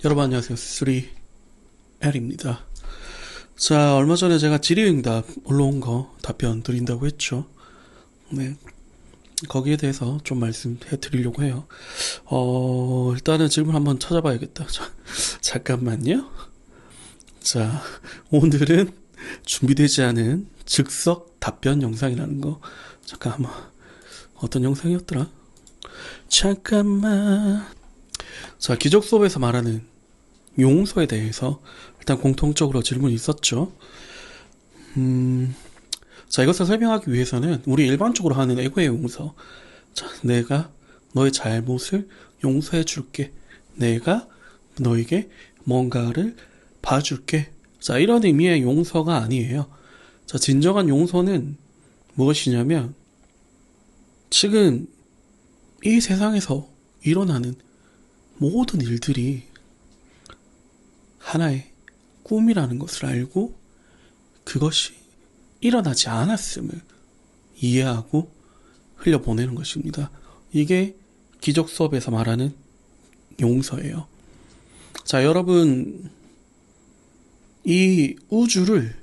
여러분 안녕하세요. 3L입니다. 자, 얼마 전에 제가 질의응답 올라온 거 답변 드린다고 했죠. 네. 거기에 대해서 좀 말씀해 드리려고 해요. 일단은 질문 한번 찾아봐야겠다. 잠깐만요. 자, 오늘은 준비되지 않은 즉석 답변 영상이라는 거. 잠깐 한번, 어떤 영상이었더라? 잠깐만. 자, 기적 수업에서 말하는 용서에 대해서 일단 공통적으로 질문이 있었죠. 자, 이것을 설명하기 위해서는 우리 일반적으로 하는 애고의 용서. 자, 내가 너의 잘못을 용서해 줄게. 내가 너에게 뭔가를 봐줄게. 자, 이런 의미의 용서가 아니에요. 자, 진정한 용서는 무엇이냐면 지금 이 세상에서 일어나는 모든 일들이 하나의 꿈이라는 것을 알고 그것이 일어나지 않았음을 이해하고 흘려보내는 것입니다. 이게 기적 수업에서 말하는 용서예요. 자, 여러분, 이 우주를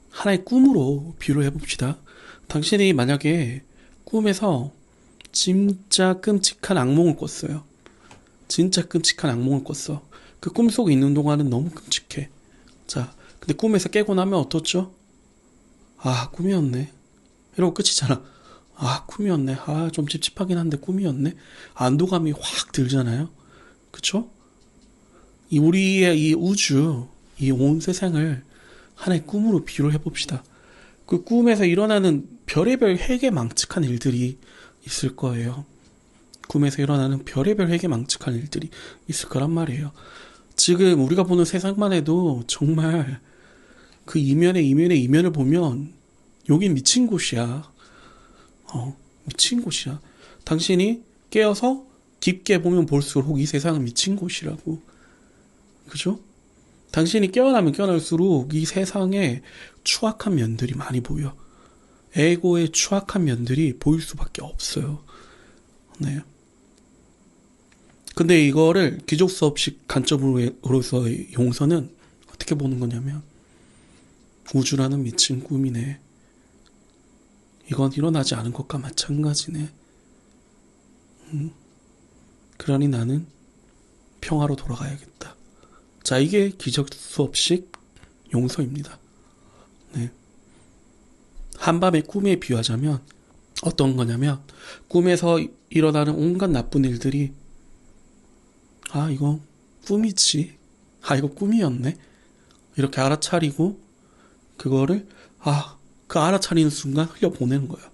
하나의 꿈으로 비유를 해봅시다. 당신이 만약에 꿈에서 진짜 끔찍한 악몽을 꿨어요. 진짜 끔찍한 악몽을 꿨어. 그 꿈속에 있는 동안은 너무 끔찍해. 자, 근데 꿈에서 깨고 나면 어떻죠? 아, 꿈이었네. 이러고 끝이잖아. 아, 꿈이었네. 아, 좀 찝찝하긴 한데 꿈이었네. 안도감이 확 들잖아요. 그쵸? 우리의 이 우주, 이 온 세상을 하나의 꿈으로 비유를 해봅시다. 그 꿈에서 일어나는 별의별 회개망측한 일들이 있을 거예요. 꿈에서 일어나는 별의별 회개망측한 일들이 있을 거란 말이에요. 지금 우리가 보는 세상만 해도 정말 그 이면을 보면 여긴 미친 곳이야. 미친 곳이야. 당신이 깨어서 깊게 보면 볼수록 이 세상은 미친 곳이라고. 그죠? 당신이 깨어나면 깨어날수록 이 세상에 추악한 면들이 많이 보여. 에고의 추악한 면들이 보일 수밖에 없어요. 네. 근데 이거를 기적 수업식 관점으로서의 용서는 어떻게 보는 거냐면 우주라는 미친 꿈이네. 이건 일어나지 않은 것과 마찬가지네. 그러니 나는 평화로 돌아가야겠다. 자, 이게 기적 수업식 용서입니다. 네. 한밤의 꿈에 비유하자면 어떤 거냐면 꿈에서 일어나는 온갖 나쁜 일들이 아, 이거 꿈이지. 아, 이거 꿈이었네. 이렇게 알아차리고 그거를 그 알아차리는 순간 흘려보내는 거예요.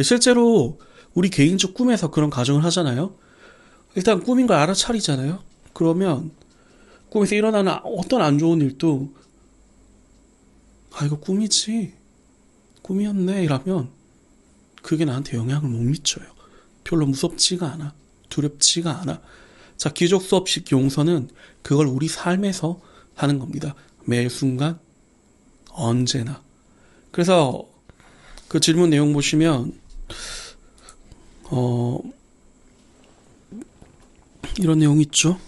실제로 우리 개인적 꿈에서 그런 가정을 하잖아요. 일단 꿈인 걸 알아차리잖아요. 그러면 꿈에서 일어나는 어떤 안 좋은 일도 아, 이거 꿈이지. 꿈이었네. 이러면 그게 나한테 영향을 못 미쳐요. 별로 무섭지가 않아. 두렵지가 않아. 자, 기적 수업식 용서는 그걸 우리 삶에서 하는 겁니다. 매 순간, 언제나. 그래서 그 질문 내용 보시면, 이런 내용 있죠?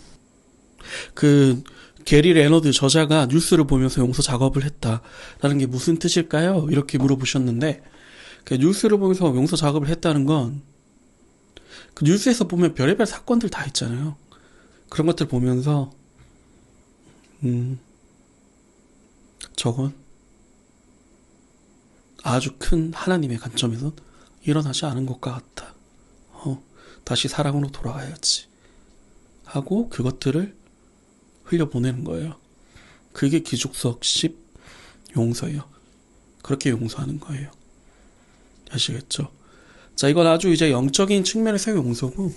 게리 레너드 저자가 뉴스를 보면서 용서 작업을 했다라는 게 무슨 뜻일까요? 이렇게 물어보셨는데, 그 뉴스를 보면서 용서 작업을 했다는 건 그 뉴스에서 보면 별의별 사건들 다 있잖아요. 그런 것들 보면서 저건 아주 큰 하나님의 관점에서 일어나지 않은 것과 같다. 다시 사랑으로 돌아가야지 하고 그것들을 흘려보내는 거예요. 그게 기죽석식 용서예요. 그렇게 용서하는 거예요. 아시겠죠? 자, 이건 아주 이제 영적인 측면에서의 용서고,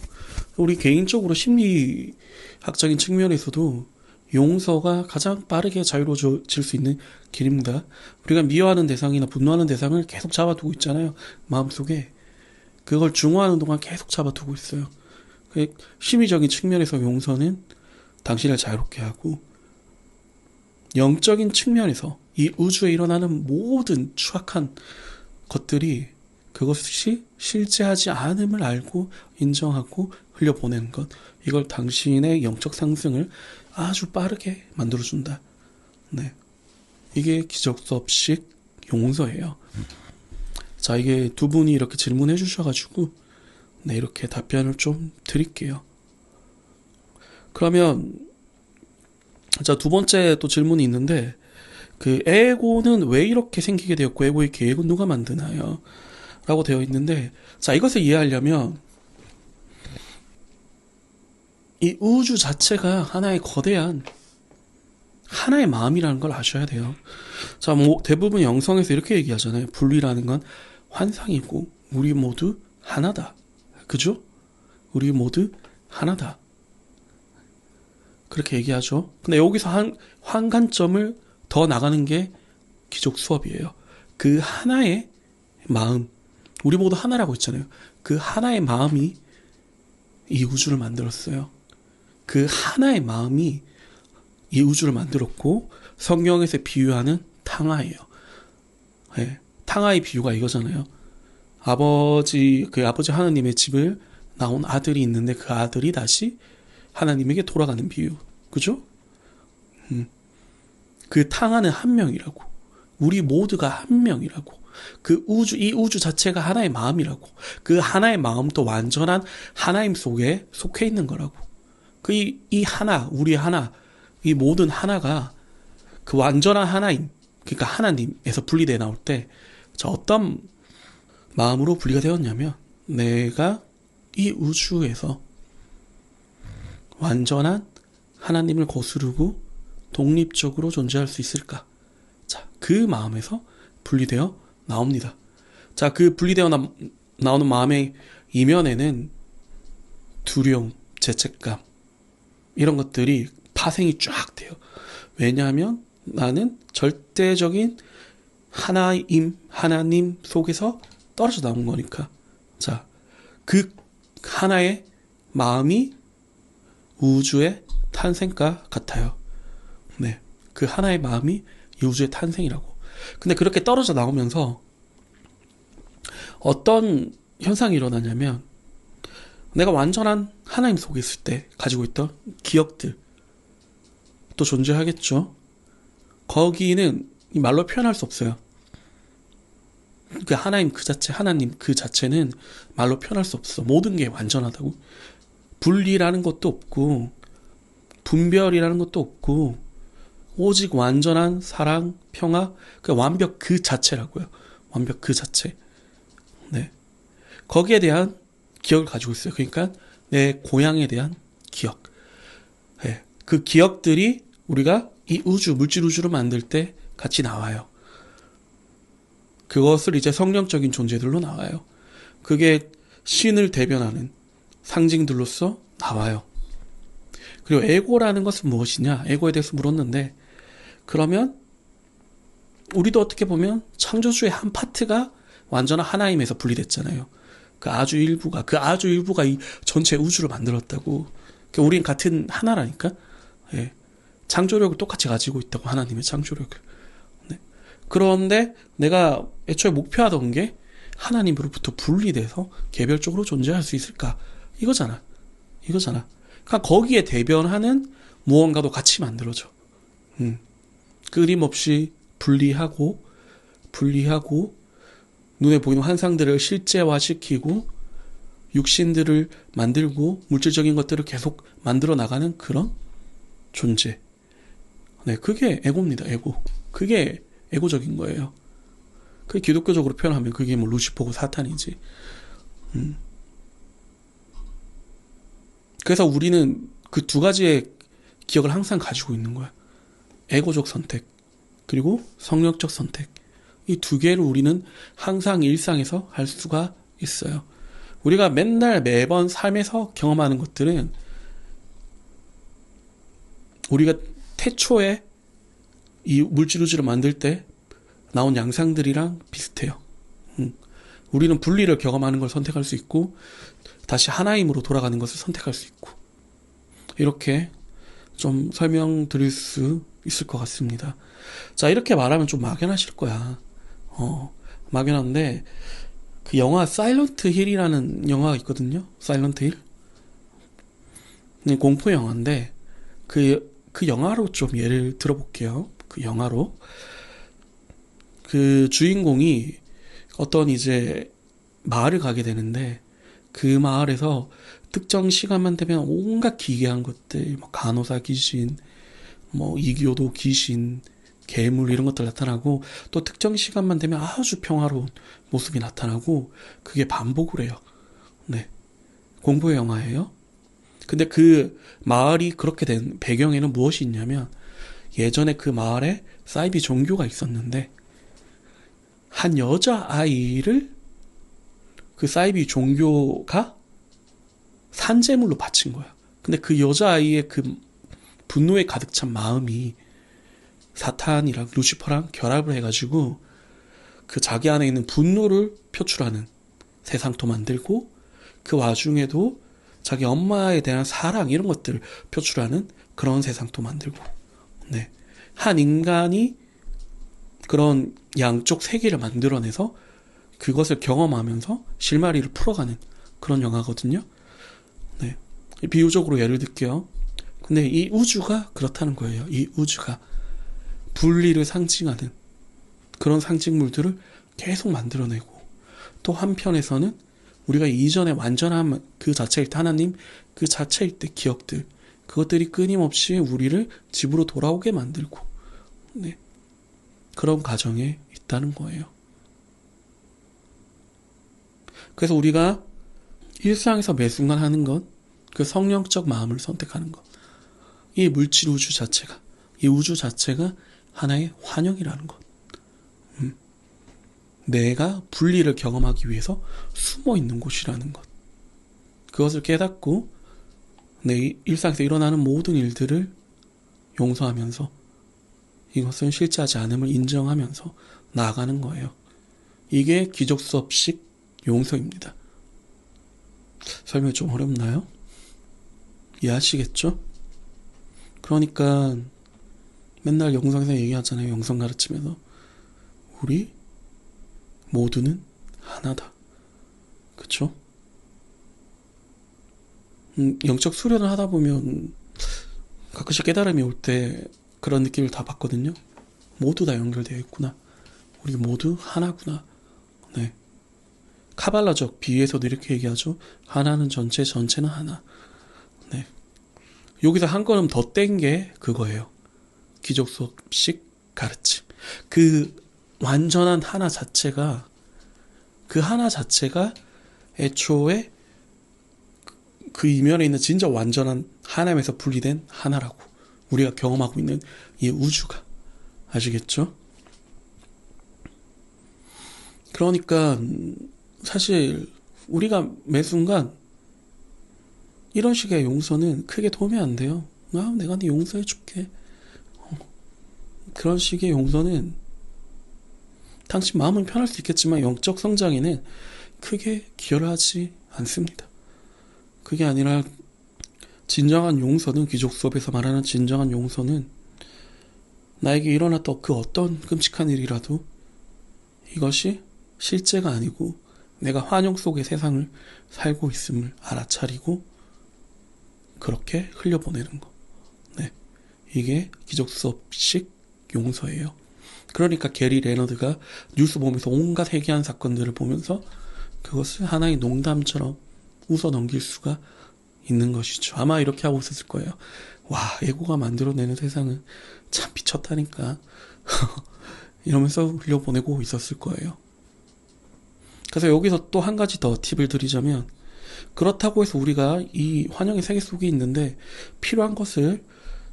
우리 개인적으로 심리학적인 측면에서도 용서가 가장 빠르게 자유로워질 수 있는 길입니다. 우리가 미워하는 대상이나 분노하는 대상을 계속 잡아두고 있잖아요. 마음속에. 그걸 중화하는 동안 계속 잡아두고 있어요. 심리적인 측면에서 용서는 당신을 자유롭게 하고, 영적인 측면에서 이 우주에 일어나는 모든 추악한 것들이 그것이 실제하지 않음을 알고 인정하고 흘려보내는 것. 이걸 당신의 영적 상승을 아주 빠르게 만들어준다. 네. 이게 기적수업식 용서예요. 자, 이게 두 분이 이렇게 질문해 주셔가지고, 네, 이렇게 답변을 좀 드릴게요. 그러면, 자, 두 번째 또 질문이 있는데, 그 에고는 왜 이렇게 생기게 되었고, 에고의 계획은 누가 만드나요? 라고 되어 있는데, 자, 이것을 이해하려면, 이 우주 자체가 하나의 거대한, 하나의 마음이라는 걸 아셔야 돼요. 자, 뭐, 대부분 영성에서 이렇게 얘기하잖아요. 분리라는 건 환상이고, 우리 모두 하나다. 그죠? 우리 모두 하나다. 그렇게 얘기하죠. 근데 여기서 한 관점을 더 나가는 게 기적 수업이에요. 그 하나의 마음, 우리 모두 하나라고 했잖아요. 그 하나의 마음이 이 우주를 만들었어요. 그 하나의 마음이 이 우주를 만들었고, 성경에서 비유하는 탕아예요. 네, 탕아의 비유가 이거잖아요. 아버지 하나님의 집을 나온 아들이 있는데 그 아들이 다시 하나님에게 돌아가는 비유. 그죠? 그 탕아는 한 명이라고. 우리 모두가 한 명이라고. 이 우주 자체가 하나의 마음이라고. 그 하나의 마음도 완전한 하나님 속에 속해 있는 거라고. 이 하나, 우리 하나, 이 모든 하나가 그 완전한 하나임, 그러니까 하나님에서 분리되어 나올 때, 저 어떤 마음으로 분리가 되었냐면, 내가 이 우주에서 완전한 하나님을 거스르고 독립적으로 존재할 수 있을까? 자, 그 마음에서 분리되어 나옵니다. 자, 그 분리되어 나오는 마음의 이면에는 두려움, 죄책감, 이런 것들이 파생이 쫙 돼요. 왜냐하면 나는 절대적인 하나님 속에서 떨어져 나온 거니까. 자, 그 하나의 마음이 우주의 탄생과 같아요. 네. 그 하나의 마음이 이 우주의 탄생이라고. 근데 그렇게 떨어져 나오면서 어떤 현상이 일어나냐면, 내가 완전한 하나님 속에 있을 때 가지고 있던 기억들 또 존재하겠죠. 거기는 말로 표현할 수 없어요. 그 하나님 그 자체는 말로 표현할 수 없어. 모든 게 완전하다고. 분리라는 것도 없고 분별이라는 것도 없고 오직 완전한 사랑, 평화, 그 완벽 그 자체라고요. 완벽 그 자체. 네. 거기에 대한 기억을 가지고 있어요. 그러니까 내 고향에 대한 기억. 네. 그 기억들이 우리가 이 물질 우주를 만들 때 같이 나와요. 그것을 이제 성령적인 존재들로 나와요. 그게 신을 대변하는 상징들로서 나와요. 그리고 에고라는 것은 무엇이냐? 에고에 대해서 물었는데, 그러면 우리도 어떻게 보면 창조주의 한 파트가 완전한 하나임에서 분리됐잖아요. 그 아주 일부가 이 전체 우주를 만들었다고. 그러니까 우린 같은 하나라니까. 예. 창조력을 똑같이 가지고 있다고, 하나님의 창조력을. 네. 그런데 내가 애초에 목표하던 게 하나님으로부터 분리돼서 개별적으로 존재할 수 있을까? 이거잖아. 그러니까 거기에 대변하는 무언가도 같이 만들어져. 끊임없이 분리하고 눈에 보이는 환상들을 실제화시키고 육신들을 만들고 물질적인 것들을 계속 만들어 나가는 그런 존재. 네, 그게 에고입니다. 에고. 그게 에고적인 거예요. 그게 기독교적으로 표현하면 그게 뭐 루시퍼고 사탄이지. 그래서 우리는 그 두 가지의 기억을 항상 가지고 있는 거야. 에고적 선택, 그리고 성령적 선택. 이 두 개를 우리는 항상 일상에서 할 수가 있어요. 우리가 매번 삶에서 경험하는 것들은 우리가 태초에 이 물질우주를 만들 때 나온 양상들이랑 비슷해요. 우리는 분리를 경험하는 걸 선택할 수 있고 다시 하나임으로 돌아가는 것을 선택할 수 있고, 이렇게 좀 설명드릴 수 있을 것 같습니다. 자, 이렇게 말하면 좀 막연하실 거야. 막연한데 그 영화 사일런트 힐이라는 영화가 있거든요. 사일런트 힐. 공포 영화인데 그 영화로 좀 예를 들어볼게요. 그 영화로 그 주인공이 어떤 이제 마을을 가게 되는데 그 마을에서 특정 시간만 되면 온갖 기괴한 것들, 뭐 간호사 귀신, 뭐 이교도 귀신, 괴물 이런 것들 나타나고 또 특정 시간만 되면 아주 평화로운 모습이 나타나고 그게 반복을 해요. 네. 공포 영화예요. 근데 그 마을이 그렇게 된 배경에는 무엇이 있냐면 예전에 그 마을에 사이비 종교가 있었는데 한 여자아이를 그 사이비 종교가 산재물로 바친 거야. 근데 그 여자아이의 그 분노에 가득 찬 마음이 사탄이랑 루시퍼랑 결합을 해가지고 그 자기 안에 있는 분노를 표출하는 세상도 만들고 그 와중에도 자기 엄마에 대한 사랑 이런 것들을 표출하는 그런 세상도 만들고 네. 한 인간이 그런 양쪽 세계를 만들어내서 그것을 경험하면서 실마리를 풀어가는 그런 영화거든요. 네. 비유적으로 예를 들게요. 근데 이 우주가 그렇다는 거예요. 이 우주가 분리를 상징하는 그런 상징물들을 계속 만들어내고 또 한편에서는 우리가 이전에 완전한 그 자체일 때 하나님 그 자체일 때 기억들 그것들이 끊임없이 우리를 집으로 돌아오게 만들고 네. 그런 과정에 있다는 거예요. 그래서 우리가 일상에서 매 순간 하는 것, 그 성령적 마음을 선택하는 것, 이 물질 우주 자체가, 이 우주 자체가 하나의 환영이라는 것. 내가 분리를 경험하기 위해서 숨어 있는 곳이라는 것. 그것을 깨닫고 내 일상에서 일어나는 모든 일들을 용서하면서 이것은 실제하지 않음을 인정하면서 나아가는 거예요. 이게 기적 수업식 용서입니다. 설명이 좀 어렵나요? 이해하시겠죠? 그러니까 맨날 영상에서 얘기하잖아요. 영성 가르치면서 우리 모두는 하나다. 그쵸? 영적 수련을 하다 보면 가끔씩 깨달음이 올 때 그런 느낌을 다 받거든요. 모두 다 연결되어 있구나. 우리 모두 하나구나. 네. 카발라적 비유에서도 이렇게 얘기하죠. 하나는 전체, 전체는 하나. 네. 여기서 한 걸음 더 뗀 게 그거예요. 기적 수업식 가르침. 그 완전한 하나 자체가 그 하나 자체가 애초에 그 이면에 있는 진짜 완전한 하나님에서 분리된 하나라고 우리가 경험하고 있는 이 우주가 아시겠죠? 그러니까 사실 우리가 매 순간 이런 식의 용서는 크게 도움이 안 돼요. 내가 네 용서해 줄게. 그런 식의 용서는 당신 마음은 편할 수 있겠지만 영적 성장에는 크게 기여를 하지 않습니다. 그게 아니라 진정한 용서는 기적 수업에서 말하는 진정한 용서는 나에게 일어났던 그 어떤 끔찍한 일이라도 이것이 실제가 아니고 내가 환영 속의 세상을 살고 있음을 알아차리고 그렇게 흘려보내는 거. 네. 이게 기적 수업식 용서예요. 그러니까 게리 레너드가 뉴스 보면서 온갖 해괴한 사건들을 보면서 그것을 하나의 농담처럼 웃어 넘길 수가 있는 것이죠. 아마 이렇게 하고 있었을 거예요. 와, 에고가 만들어내는 세상은 참 미쳤다니까. 이러면서 흘려보내고 있었을 거예요. 그래서 여기서 또 한 가지 더 팁을 드리자면 그렇다고 해서 우리가 이 환영의 세계 속에 있는데 필요한 것을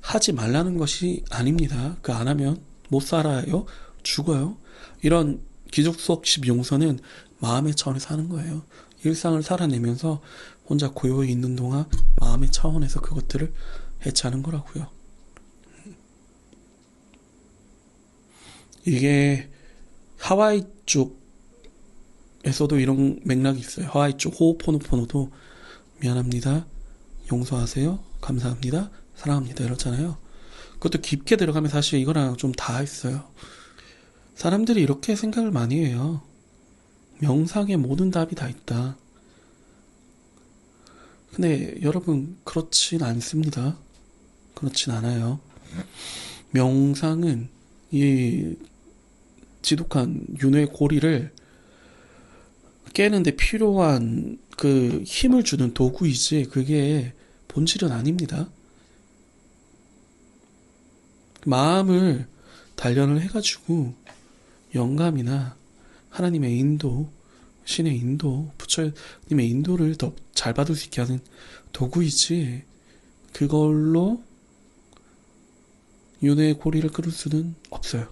하지 말라는 것이 아닙니다. 그 안 하면 못 살아요. 죽어요. 이런 기적 수업식 용서는 마음의 차원에서 하는 거예요. 일상을 살아내면서 혼자 고요히 있는 동안 마음의 차원에서 그것들을 해체하는 거라고요. 이게 하와이 쪽에서도 이런 맥락이 있어요. 하와이 쪽 호호포노포노도 미안합니다. 용서하세요. 감사합니다. 사랑합니다. 이렇잖아요. 그것도 깊게 들어가면 사실 이거랑 좀 다 있어요. 사람들이 이렇게 생각을 많이 해요. 명상에 모든 답이 다 있다. 근데 여러분, 그렇진 않습니다. 그렇진 않아요. 명상은 이 지독한 윤회 고리를 깨는데 필요한 그 힘을 주는 도구이지, 그게 본질은 아닙니다. 마음을 단련을 해가지고 영감이나 하나님의 인도, 신의 인도, 부처님의 인도를 더 잘 받을 수 있게 하는 도구이지, 그걸로 윤회의 고리를 끊을 수는 없어요.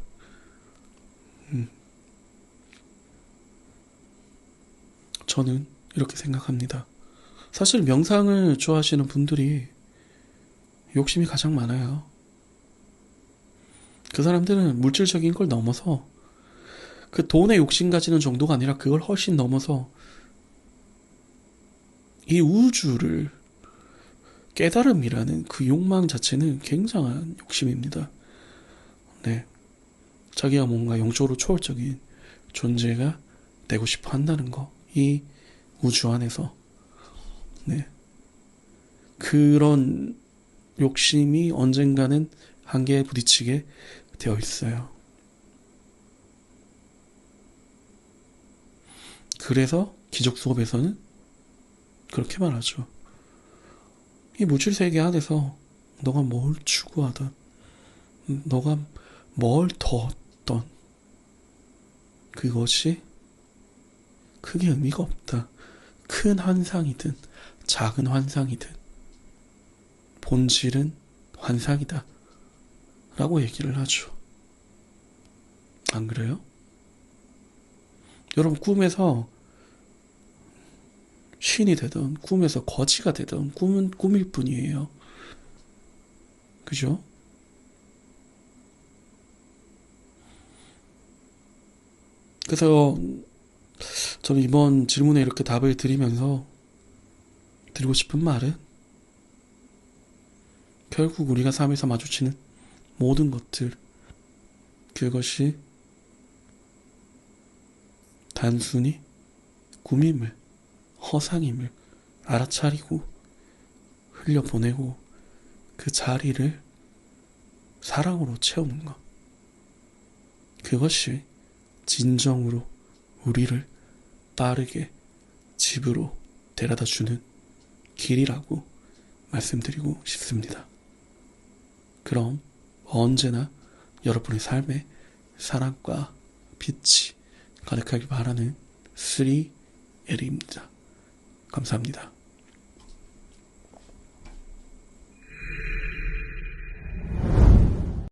저는 이렇게 생각합니다. 사실 명상을 좋아하시는 분들이 욕심이 가장 많아요. 그 사람들은 물질적인 걸 넘어서 그 돈에 욕심 가지는 정도가 아니라 그걸 훨씬 넘어서 이 우주를 깨달음이라는 그 욕망 자체는 굉장한 욕심입니다. 네. 자기가 뭔가 영적으로 초월적인 존재가 되고 싶어 한다는 거. 이 우주 안에서. 네. 그런 욕심이 언젠가는 한계에 부딪히게 되어 있어요. 그래서 기적 수업에서는 그렇게 말하죠. 이 물질 세계 안에서 너가 뭘 추구하든, 너가 뭘 더 얻던, 그것이 크게 의미가 없다. 큰 환상이든 작은 환상이든 본질은 환상이다 라고 얘기를 하죠. 안 그래요? 여러분, 꿈에서 신이 되든 꿈에서 거지가 되든 꿈은 꿈일 뿐이에요. 그죠? 그래서 저는 이번 질문에 이렇게 답을 드리면서 드리고 싶은 말은, 결국 우리가 삶에서 마주치는 모든 것들, 그것이 단순히 꿈임을, 허상임을 알아차리고 흘려보내고 그 자리를 사랑으로 채우는 것, 그것이 진정으로 우리를 빠르게 집으로 데려다 주는 길이라고 말씀드리고 싶습니다. 그럼 언제나 여러분의 삶에 사랑과 빛이 가득하길 바라는 3L입니다. 감사합니다.